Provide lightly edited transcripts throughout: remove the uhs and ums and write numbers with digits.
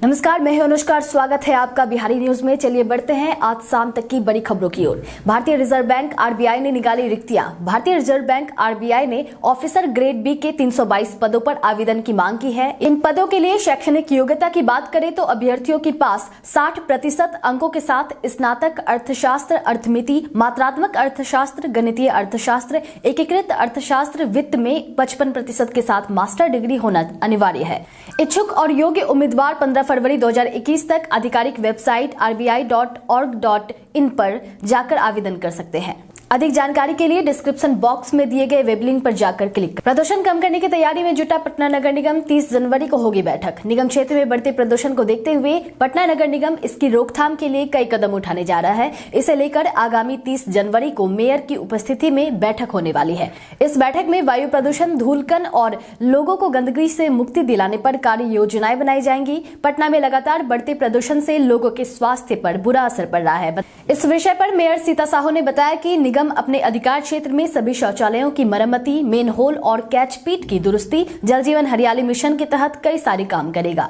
नमस्कार, मैं हूं अनुष्का। स्वागत है आपका बिहारी न्यूज में। चलिए बढ़ते हैं आज शाम तक की बड़ी खबरों की ओर। भारतीय रिजर्व बैंक आरबीआई ने निकाली रिक्तियां। भारतीय रिजर्व बैंक आरबीआई ने ऑफिसर ग्रेड बी के 322 पदों पर आवेदन की मांग की है। इन पदों के लिए शैक्षणिक योग्यता की बात करें तो अभ्यर्थियों के पास 60% अंकों के साथ स्नातक अर्थशास्त्र, अर्थमिति, मात्रात्मक अर्थशास्त्र, गणितीय अर्थशास्त्र, एकीकृत अर्थशास्त्र, वित्त में 55% के साथ मास्टर डिग्री होना अनिवार्य है। इच्छुक और योग्य उम्मीदवार 15 फरवरी 2021 तक आधिकारिक वेबसाइट rbi.org.in पर जाकर आवेदन कर सकते हैं। अधिक जानकारी के लिए डिस्क्रिप्शन बॉक्स में दिए गए वेब लिंक पर जाकर क्लिक। प्रदूषण कम करने की तैयारी में जुटा पटना नगर निगम। 30 जनवरी को होगी बैठक। निगम क्षेत्र में बढ़ते प्रदूषण को देखते हुए पटना नगर निगम इसकी रोकथाम के लिए कई कदम उठाने जा रहा है। इसे लेकर आगामी 30 जनवरी को मेयर की उपस्थिति में बैठक होने वाली है। इस बैठक में वायु प्रदूषण, धूलकण और लोगों को गंदगी से मुक्ति दिलाने पर कार्य योजनाएं बनाई जाएंगी। पटना में लगातार बढ़ते प्रदूषण से लोगों के स्वास्थ्य पर बुरा असर पड़ रहा है। इस विषय पर मेयर सीता साहू ने बताया कि निगम अपने अधिकार क्षेत्र में सभी शौचालयों की मरम्मती, मेन होल और कैच पीट की दुरुस्ती, जल जीवन हरियाली मिशन के तहत कई सारे काम करेगा।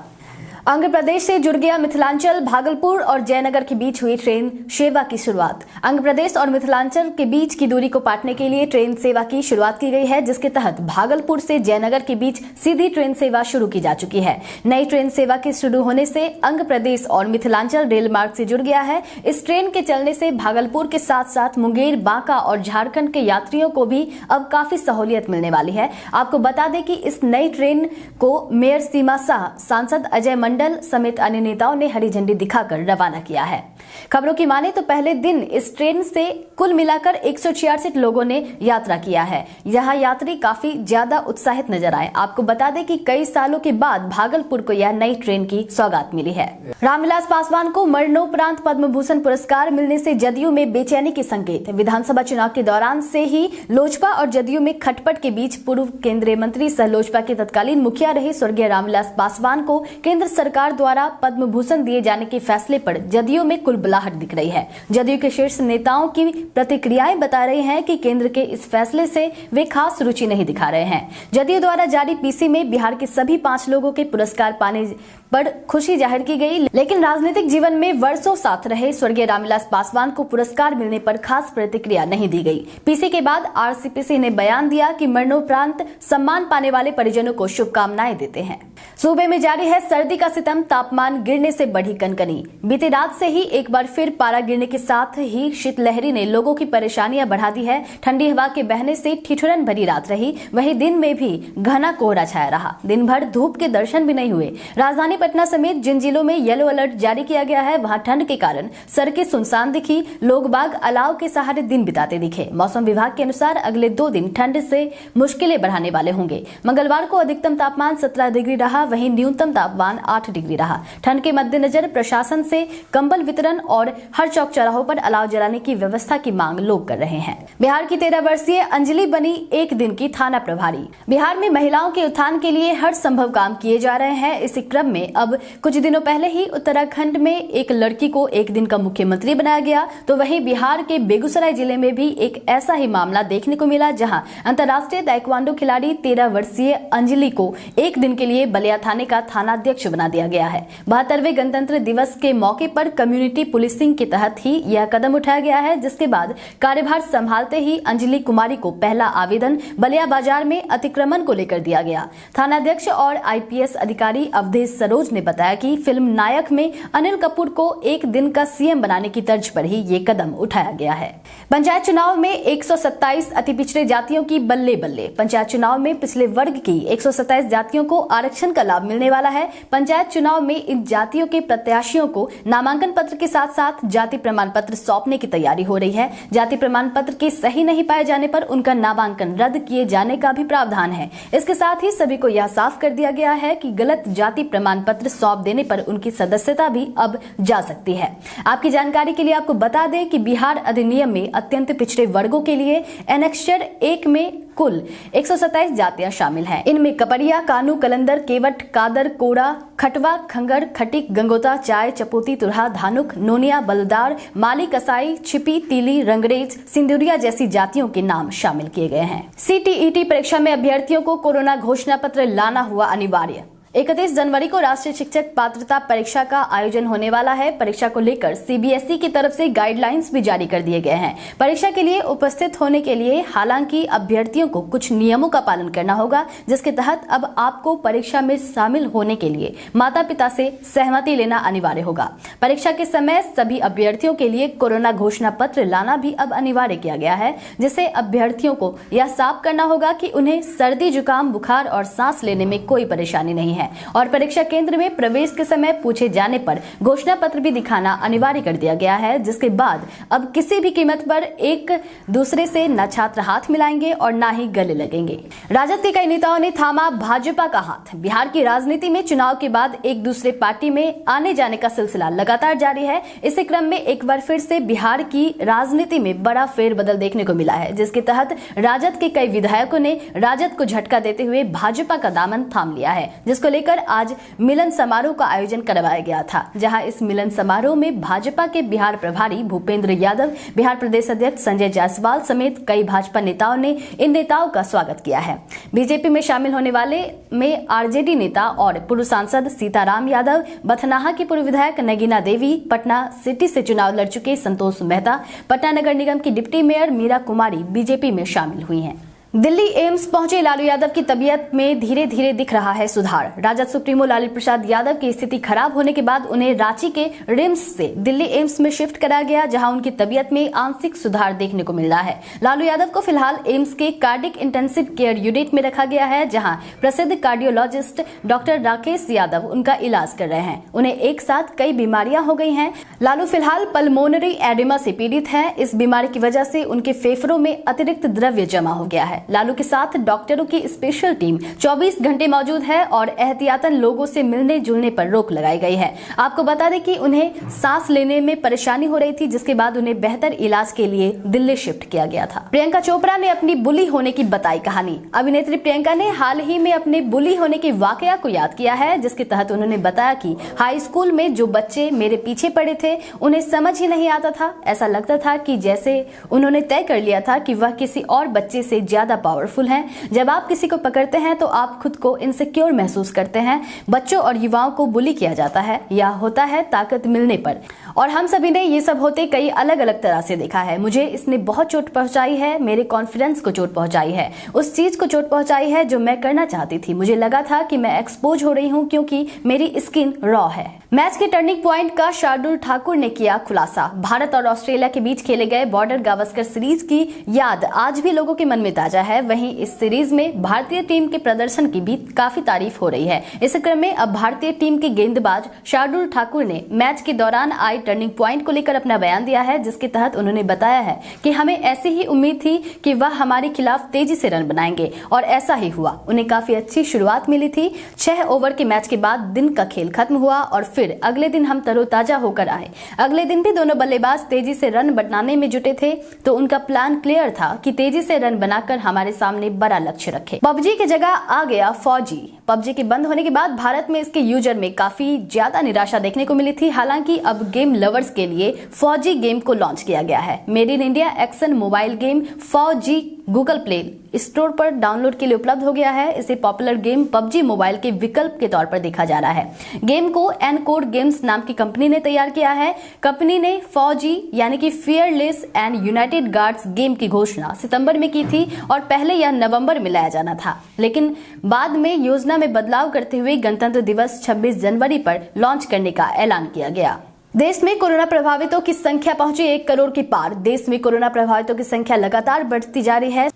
आंध्र प्रदेश से जुड़ गया मिथिलांचल। भागलपुर और जयनगर के बीच हुई ट्रेन सेवा की शुरुआत। आंध्र प्रदेश और मिथिलांचल के बीच की दूरी को पाटने के लिए ट्रेन सेवा की शुरुआत की गई है, जिसके तहत भागलपुर से जयनगर के बीच सीधी ट्रेन सेवा शुरू की जा चुकी है। नई ट्रेन सेवा के शुरू होने से आंध्र प्रदेश और मिथिलांचल रेल मार्ग से जुड़ गया है। इस ट्रेन के चलने से भागलपुर के साथ साथ मुंगेर, बांका और झारखंड के यात्रियों को भी अब काफी सहूलियत मिलने वाली है। आपको बता दें कि इस नई ट्रेन को मेयर सीमा शाह, सांसद अजय मंडल समेत अन्य नेताओं ने हरी झंडी दिखाकर रवाना किया है। खबरों की माने तो पहले दिन इस ट्रेन से कुल मिलाकर 166 लोगों ने यात्रा किया है। यह यात्री काफी ज्यादा उत्साहित नजर आए। आपको बता दें कि कई सालों के बाद भागलपुर को यह नई ट्रेन की सौगात मिली है। रामविलास पासवान को मरणोपरांत पद्म भूषण पुरस्कार मिलने से जदयू में बेचैनी के संकेत। विधानसभा चुनाव के दौरान से ही लोजपा और जदयू में खटपट के बीच पूर्व केंद्रीय मंत्री सह लोजपा के तत्कालीन मुखिया रहे स्वर्गीय रामविलास पासवान को केंद्र सरकार द्वारा पद्म भूषण दिए जाने के फैसले पर जदयू में कुलबुलाहट दिख रही है। जदयू के शीर्ष नेताओं की प्रतिक्रियाएं बता रही हैं कि केंद्र के इस फैसले से वे खास रुचि नहीं दिखा रहे हैं। जदयू द्वारा जारी पीसी में बिहार के सभी 5 लोगों के पुरस्कार पाने पर खुशी जाहिर की गई, लेकिन राजनीतिक जीवन में वर्षों साथ रहे स्वर्गीय रामविलास पासवान को पुरस्कार मिलने पर खास प्रतिक्रिया नहीं दी गई। पीसी के बाद आरसीपीसी ने बयान दिया कि मरणोपरांत सम्मान पाने वाले परिजनों को शुभकामनाएं देते हैं। सूबे में जारी है सर्दी का सितम। तापमान गिरने से बढ़ी कनकनी। बीती रात से ही एक बार फिर पारा गिरने के साथ ही शीतलहरी ने लोगों की परेशानियां बढ़ा दी है। ठंडी हवा के बहने से ठिठुरन भरी रात रही। वहीं दिन में भी घना कोहरा छाया रहा। दिन भर धूप के दर्शन भी नहीं हुए। राजधानी पटना समेत जिन जिलों में येलो अलर्ट जारी किया गया है, वहां ठंड के कारण सड़कें सुनसान दिखी। लोग बाग अलाव के सहारे दिन बिताते दिखे। मौसम विभाग के अनुसार अगले 2 दिन ठंड से मुश्किलें बढ़ाने वाले होंगे। मंगलवार को अधिकतम तापमान 17 डिग्री रहा, वहीं न्यूनतम तापमान 8 डिग्री रहा। ठंड के मद्देनजर प्रशासन से कंबल वितरण और हर चौक चौराहों पर अलाव जलाने की व्यवस्था की मांग लोग कर रहे हैं। बिहार की 13 वर्षीय अंजलि बनी 1 दिन की थाना प्रभारी। बिहार में महिलाओं के उत्थान के लिए हर संभव काम किए जा रहे हैं। इसी क्रम में अब कुछ दिनों पहले ही उत्तराखंड में एक लड़की को 1 दिन का मुख्यमंत्री बनाया गया, तो वहीं बिहार के बेगूसराय जिले में भी एक ऐसा ही मामला देखने को मिला, जहां अंतर्राष्ट्रीय ताइक्वांडो खिलाड़ी 13 वर्षीय अंजलि को 1 दिन के लिए बलिया थाने का थानाध्यक्ष बना दिया गया है। 72वें गणतंत्र दिवस के मौके पर कम्युनिटी पुलिसिंग के तहत ही यह कदम उठाया गया है, जिसके बाद कार्यभार संभालते ही अंजलि कुमारी को पहला आवेदन बलिया बाजार में अतिक्रमण को लेकर दिया गया। थानाध्यक्ष और आईपीएस अधिकारी अवधेश सरोज ने बताया कि फिल्म नायक में अनिल कपूर को 1 दिन का सीएम बनाने की तर्ज पर ही ये कदम उठाया गया है। पंचायत चुनाव में 127 अति पिछड़े जातियों की बल्ले बल्ले। पंचायत चुनाव में पिछले वर्ग की 127 जातियों को आरक्षण का लाभ मिलने वाला है। पंचायत चुनाव में इन जातियों के प्रत्याशियों को नामांकन पत्र के साथ साथ जाति प्रमाण पत्र सौंपने की तैयारी हो रही है। जाति प्रमाण पत्र के सही नहीं पाए जाने पर उनका नामांकन रद्द किए जाने का भी प्रावधान है। इसके साथ ही सभी को यह साफ कर दिया गया है कि गलत जाति प्रमाण पत्र सौंप देने पर उनकी सदस्यता भी अब जा सकती है। आपकी जानकारी के लिए आपको बता दें कि बिहार अधिनियम में अत्यंत पिछड़े वर्गों के लिए एनेक्सर 1 में कुल 127 जातियां शामिल हैं। इनमें कपड़िया, कानू, कलंदर, केवट, कादर, कोड़ा, खटवा, खंगर, खटिक, गंगोता, चाय, चपोती, तुरहा, धानुक, नोनिया, बलदार, माली, कसाई, छिपी, तीली, रंगरेज, सिंदुरिया जैसी जातियों के नाम शामिल किए गए हैं। सीटीईटी परीक्षा में अभ्यर्थियों को कोरोना घोषणा पत्र लाना हुआ अनिवार्य। 31 जनवरी को राष्ट्रीय शिक्षक पात्रता परीक्षा का आयोजन होने वाला है। परीक्षा को लेकर सीबीएसई की तरफ से गाइडलाइंस भी जारी कर दिए गए हैं। परीक्षा के लिए उपस्थित होने के लिए हालांकि अभ्यर्थियों को कुछ नियमों का पालन करना होगा, जिसके तहत अब आपको परीक्षा में शामिल होने के लिए माता पिता से सहमति लेना अनिवार्य होगा। परीक्षा के समय सभी अभ्यर्थियों के लिए कोरोना घोषणा पत्र लाना भी अब अनिवार्य किया गया है, जिससे अभ्यर्थियों को यह साफ करना होगा कि उन्हें सर्दी, जुकाम, बुखार और सांस लेने में कोई परेशानी नहीं है और परीक्षा केंद्र में प्रवेश के समय पूछे जाने पर घोषणा पत्र भी दिखाना अनिवार्य कर दिया गया है, जिसके बाद अब किसी भी कीमत पर एक दूसरे से न छात्र हाथ मिलाएंगे और न ही गले लगेंगे। राजद के कई नेताओं ने थामा भाजपा का हाथ। बिहार की राजनीति में चुनाव के बाद एक दूसरे पार्टी में आने जाने का सिलसिला लगातार जारी है। इसी क्रम में एक बार फिर से बिहार की राजनीति में बड़ा फेरबदल देखने को मिला है, जिसके तहत राजद के कई विधायकों ने राजद को झटका देते हुए भाजपा का दामन थाम लिया है, जिसको लेकर आज मिलन समारोह का आयोजन करवाया गया था, जहां इस मिलन समारोह में भाजपा के बिहार प्रभारी भूपेंद्र यादव, बिहार प्रदेश अध्यक्ष संजय जायसवाल समेत कई भाजपा नेताओं ने इन नेताओं का स्वागत किया है। बीजेपी में शामिल होने वाले में आरजेडी नेता और पूर्व सांसद सीताराम यादव, बथनाहा की पूर्व विधायक नगीना देवी, पटना सिटी से चुनाव लड़ चुके संतोष मेहता, पटना नगर निगम की डिप्टी मेयर मीरा कुमारी बीजेपी में शामिल हुई हैं। दिल्ली एम्स पहुंचे लालू यादव की तबीयत में धीरे धीरे दिख रहा है सुधार। राजद सुप्रीमो लालू प्रसाद यादव की स्थिति खराब होने के बाद उन्हें रांची के रिम्स से दिल्ली एम्स में शिफ्ट कराया गया, जहां उनकी तबीयत में आंशिक सुधार देखने को मिल रहा है। लालू यादव को फिलहाल एम्स के कार्डिक इंटेंसिव केयर यूनिट में रखा गया है, जहां प्रसिद्ध कार्डियोलॉजिस्ट डॉक्टर राकेश यादव उनका इलाज कर रहे हैं। उन्हें एक साथ कई बीमारियां हो गई हैं। लालू फिलहाल पल्मोनरी एडिमा से पीड़ित है। इस बीमारी की वजह से उनके फेफड़ों में अतिरिक्त द्रव्य जमा हो गया है। लालू के साथ डॉक्टरों की स्पेशल टीम 24 घंटे मौजूद है और एहतियातन लोगों से मिलने जुलने पर रोक लगाई गई है। आपको बता दें कि उन्हें सांस लेने में परेशानी हो रही थी, जिसके बाद उन्हें बेहतर इलाज के लिए दिल्ली शिफ्ट किया गया था। प्रियंका चोपड़ा ने अपनी बुली होने की बताई कहानी। अभिनेत्री प्रियंका ने हाल ही में अपने बुली होने के वाकया को याद किया है, जिसके तहत उन्होंने बताया कि हाई स्कूल में जो बच्चे मेरे पीछे पड़े थे उन्हें समझ ही नहीं आता था। ऐसा लगता था कि जैसे उन्होंने तय कर लिया था कि वह किसी और बच्चे से ज्यादा पावरफुल हैं। जब आप किसी को पकड़ते हैं तो आप खुद को इनसिक्योर महसूस करते हैं। बच्चों और युवाओं को बुली किया जाता है या होता है ताकत मिलने पर, और हम सभी ने ये सब होते कई अलग अलग तरह से देखा है। मुझे इसने बहुत चोट पहुंचाई है, मेरे कॉन्फिडेंस को चोट पहुंचाई है, उस चीज को चोट पहुंचाई है जो मैं करना चाहती थी। मुझे लगा था कि मैं एक्सपोज हो रही हूँ क्योंकि मेरी स्किन रॉ है। मैच के टर्निंग पॉइंट का शार्दुल ठाकुर ने किया खुलासा। भारत और ऑस्ट्रेलिया के बीच खेले गए बॉर्डर गावस्कर सीरीज की याद आज भी लोगों के मन में ताजा है। वहीं इस सीरीज में भारतीय टीम के प्रदर्शन की भी काफी तारीफ हो रही है। इस क्रम में अब भारतीय टीम के गेंदबाज शार्दुल ठाकुर ने मैच के दौरान आई टर्निंग पॉइंट को लेकर अपना बयान दिया है, जिसके तहत उन्होंने बताया है कि हमें ऐसी ही उम्मीद थी कि वह हमारे खिलाफ तेजी से रन बनाएंगे और ऐसा ही हुआ। उन्हें काफी अच्छी शुरुआत मिली थी। 6 ओवर के मैच के बाद दिन का खेल खत्म हुआ और फिर अगले दिन हम तरोताजा होकर आए। अगले दिन भी दोनों बल्लेबाज तेजी से रन बनाने में जुटे थे, तो उनका प्लान क्लियर था कि तेजी से रन बनाकर हमारे सामने बड़ा लक्ष्य रखे। पबजी की जगह आ गया फौजी। पबजी के बंद होने के बाद भारत में इसके यूजर में काफी ज्यादा निराशा देखने को मिली थी। हालांकि अब गेम लवर्स के लिए फौजी गेम को लॉन्च किया गया है। Made in India action mobile game फौजी गूगल प्ले स्टोर पर डाउनलोड के लिए उपलब्ध हो गया है। इसे पॉपुलर गेम पबजी मोबाइल के विकल्प के तौर पर देखा जा रहा है। गेम को एनकोड गेम्स नाम की कंपनी ने तैयार किया है। कंपनी ने फौजी यानी कि fearless and United guards game की घोषणा सितंबर में की थी और पहले यह नवंबर में लाया जाना था, लेकिन बाद में योजना में बदलाव करते हुए गणतंत्र दिवस 26 जनवरी पर लॉन्च करने का ऐलान किया गया। देश में कोरोना प्रभावितों की संख्या पहुंची 1 करोड़ के पार। देश में कोरोना प्रभावितों की संख्या लगातार बढ़ती जा रही है।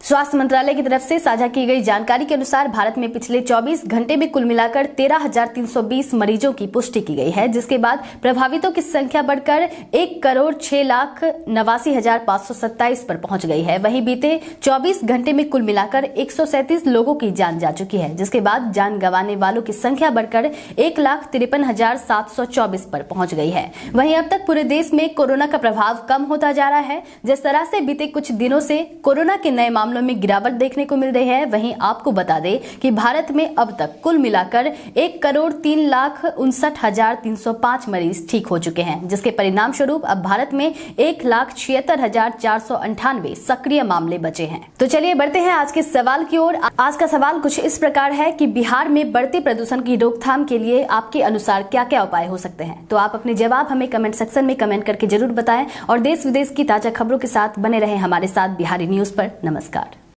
स्वास्थ्य मंत्रालय की तरफ से साझा की गई जानकारी के अनुसार भारत में पिछले 24 घंटे में कुल मिलाकर 13,320 मरीजों की पुष्टि की गई है, जिसके बाद प्रभावितों की संख्या बढ़कर 1,06,89,527 पर पहुंच गई है। वहीं बीते 24 घंटे में कुल मिलाकर 137 लोगों की जान जा चुकी है, जिसके बाद जान गंवाने वालों की संख्या बढ़कर 1,53,724 पर पहुंच गई है। वहीं अब तक पूरे देश में कोरोना का प्रभाव कम होता जा रहा है। जिस तरह से बीते कुछ दिनों से कोरोना के नए मामलों मामलों में गिरावट देखने को मिल रही है। वहीं आपको बता दें कि भारत में अब तक कुल मिलाकर 1,03,59,305 मरीज ठीक हो चुके हैं, जिसके परिणाम स्वरूप अब भारत में 1,76,498 सक्रिय मामले बचे हैं। तो चलिए बढ़ते हैं आज के सवाल की ओर। आज का सवाल कुछ इस प्रकार है कि बिहार में बढ़ते प्रदूषण की रोकथाम के लिए आपके अनुसार क्या क्या उपाय हो सकते हैं। तो आप अपने जवाब हमें कमेंट सेक्शन में कमेंट करके जरूर बताएं और देश विदेश की ताजा खबरों के साथ बने रहें हमारे साथ बिहारी न्यूज पर। नमस्कार।